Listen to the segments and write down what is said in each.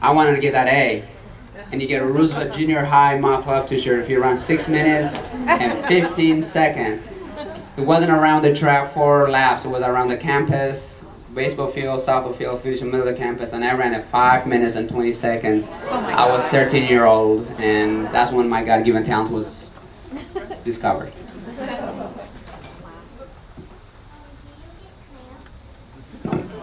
I wanted to get that A. And you get a Roosevelt Junior High Mile Club t-shirt if you run 6 minutes and 15 seconds. It wasn't around the track 4 laps, it was around the campus, baseball field, softball field, finished in the middle of the campus, and I ran at 5 minutes and 20 seconds. I was 13-year-old, and that's when my God-given talent was discovered.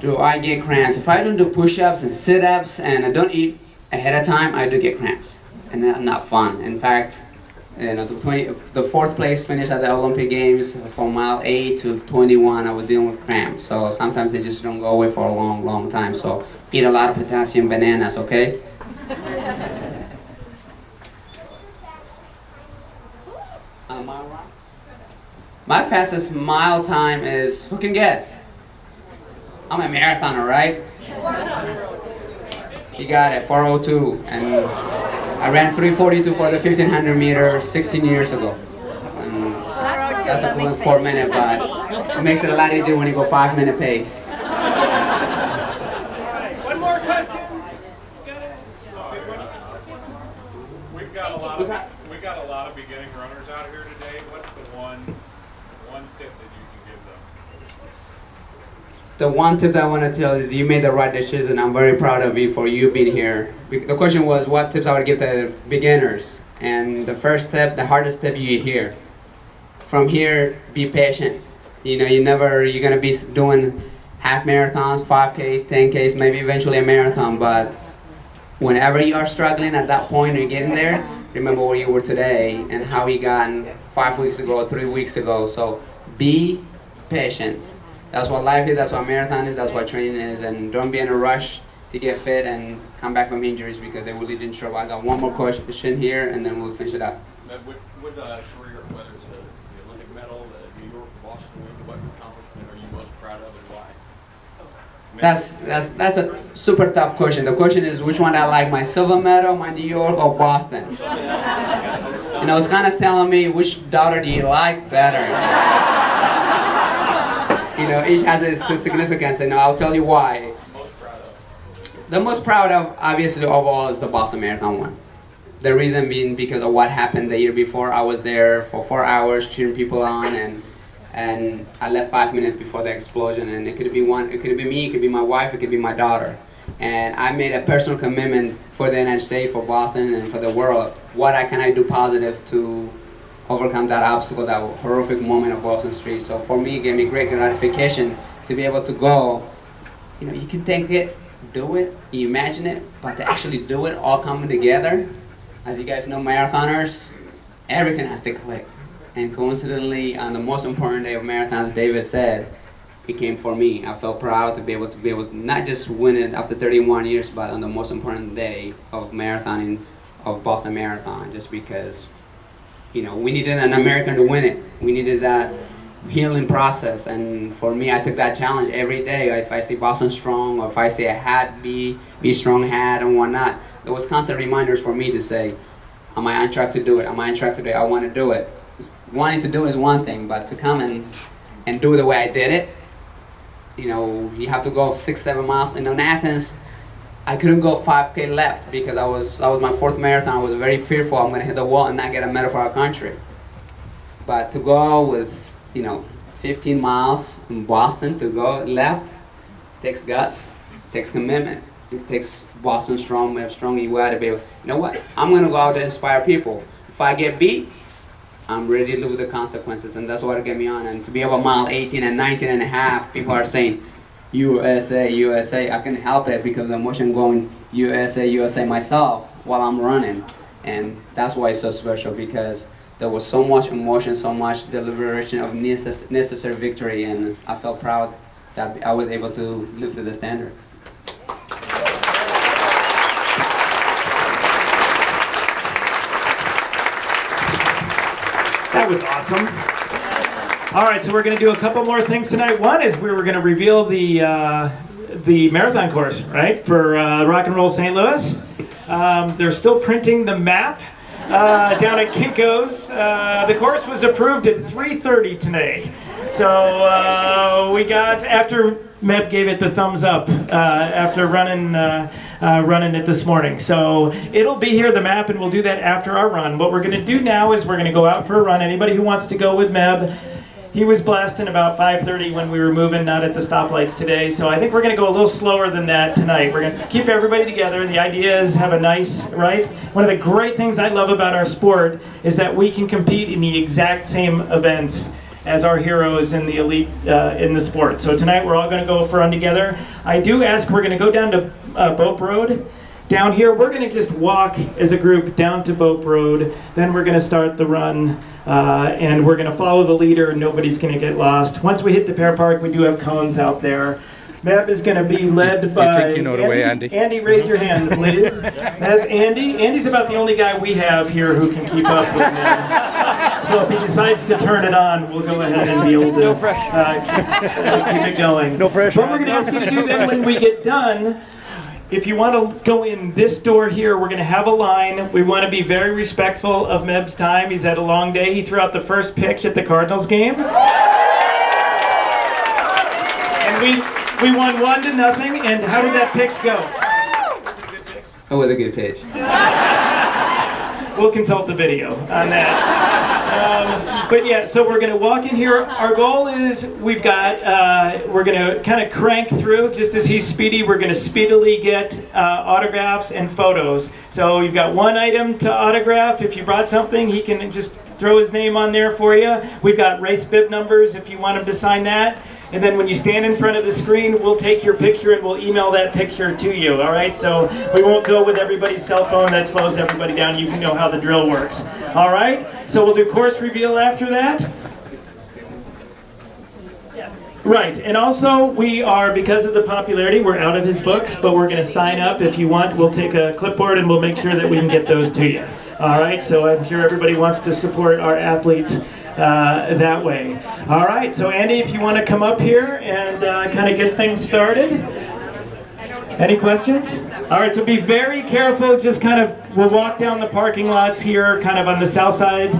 Do I get cramps? If I don't do push-ups and sit-ups and I don't eat ahead of time, I do get cramps, and that's not fun. In fact, the 4th place finish at the Olympic Games from mile 8 to 21, I was dealing with cramps. So sometimes they just don't go away for a long, long time. So eat a lot of potassium bananas, okay? My fastest mile time is, who can guess? I'm a marathoner, right? You got it, 4:02, and I ran 3:42 for the 1500 meter 16 years ago. And that's equivalent to 4 minutes, but it makes it a lot easier when you go 5-minute pace. One more question. We've got a lot of beginning runners out here today. What's the one tip that you can give them? The one tip that I want to tell is you made the right decision. I'm very proud of you for you being here. The question was what tips I would give to beginners. And the first step, the hardest step you hear. From here, be patient. You know, you're going to be doing half marathons, 5Ks, 10Ks, maybe eventually a marathon. But whenever you are struggling at that point, you're getting there, remember where you were today and how you got 5 weeks ago, 3 weeks ago. So be patient. That's what life is, that's what marathon is, that's what training is, and don't be in a rush to get fit and come back from injuries because they will lead in trouble. I got one more question here and then we'll finish it up. What career, whether it's the Olympic medal, the New York, Boston win, what accomplishment are you most proud of and why? That's a super tough question. The question is which one I like, my silver medal, my New York, or Boston? You know, it's kind of telling me which daughter do you like better. You know, each has its significance, and I'll tell you why. The most proud of, obviously, overall is the Boston Marathon one. The reason being because of what happened the year before. I was there for 4 hours cheering people on, and I left 5 minutes before the explosion. And it could be me, it could be my wife, it could be my daughter. And I made a personal commitment for the United States, for Boston, and for the world. What can I do positive to overcome that obstacle, that horrific moment of Boston Street? So for me, it gave me great gratification to be able to go. You know, you can think it, do it, you imagine it, but to actually do it all coming together, as you guys know, marathoners, everything has to click. And coincidentally, on the most important day of marathons, David said, it came for me. I felt proud to be able to not just win it after 31 years, but on the most important day of marathoning, of Boston Marathon, just because, you know, we needed an American to win it. We needed that healing process, and for me, I took that challenge every day. If I see Boston Strong, or if I see a hat, be strong hat, and whatnot, there was constant reminders for me to say, am I on track to do it? Am I on track to do it? I want to do it. Wanting to do is one thing, but to come and do it the way I did it, you know, you have to go 6-7 miles. And in Athens, I couldn't go 5K left because that was my 4th marathon. I was very fearful I'm going to hit the wall and not get a medal for our country. But to go with, you know, 15 miles in Boston, to go left, takes guts, takes commitment. It takes Boston Strong, we have strong, you got to be able, you know what, I'm going to go out there and inspire people. If I get beat, I'm ready to live with the consequences, and that's what get me on. And to be able mile 18 and 19 and a half, people are saying, USA, USA. I can help it because the emotion going USA, USA myself while I'm running. And that's why it's so special, because there was so much emotion, so much deliberation of necessary victory, and I felt proud that I was able to live to the standard. That was awesome. All right, so we're going to do a couple more things tonight. One is we were going to reveal the marathon course, right, for Rock and Roll St. Louis. They're still printing the map down at Kinko's. The course was approved at 3:30 today. So we got, after Meb gave it the thumbs up after running it this morning. So it'll be here, the map, and we'll do that after our run. What we're going to do now is we're going to go out for a run. Anybody who wants to go with Meb, he was blasting about 5:30 when we were moving, not at the stoplights today. So I think we're going to go a little slower than that tonight. We're going to keep everybody together. The idea is have a nice, right? One of the great things I love about our sport is that we can compete in the exact same events as our heroes in the elite in the sport. So tonight we're all going to go for a run together. I do ask, we're going to go down to Bope Road. Down here, we're going to just walk as a group down to Bope Road. Then we're going to start the run, and we're going to follow the leader. Nobody's going to get lost. Once we hit the Pear Park, we do have cones out there. Map is going to be led by Andy. Andy, raise your hand, please. That's Andy. Andy's about the only guy we have here who can keep up with me. So if he decides to turn it on, we'll go ahead and be able to keep it going. No pressure. What we're going to ask you to do then when we get done, if you want to go in this door here, we're going to have a line. We want to be very respectful of Meb's time. He's had a long day. He threw out the first pitch at the Cardinals game. And we won 1-0. And how did that pitch go? It was a good pitch. We'll consult the video on that. But yeah, so we're going to walk in here. Our goal is we're going to kind of crank through. Just as he's speedy, we're going to speedily get autographs and photos. So you've got one item to autograph. If you brought something, he can just throw his name on there for you. We've got race bib numbers if you want him to sign that. And then when you stand in front of the screen, we'll take your picture and we'll email that picture to you, all right? So we won't go with everybody's cell phone. That slows everybody down. You can know how the drill works, all right? So we'll do course reveal after that. Right, and also we are, because of the popularity, we're out of his books, but we're going to sign up. If you want, we'll take a clipboard and we'll make sure that we can get those to you, all right? So I'm sure everybody wants to support our athletes that way. All right, so Andy, if you want to come up here and kind of get things started. Any questions? All right, so be very careful. Just kind of, we'll walk down the parking lots here, kind of on the south side.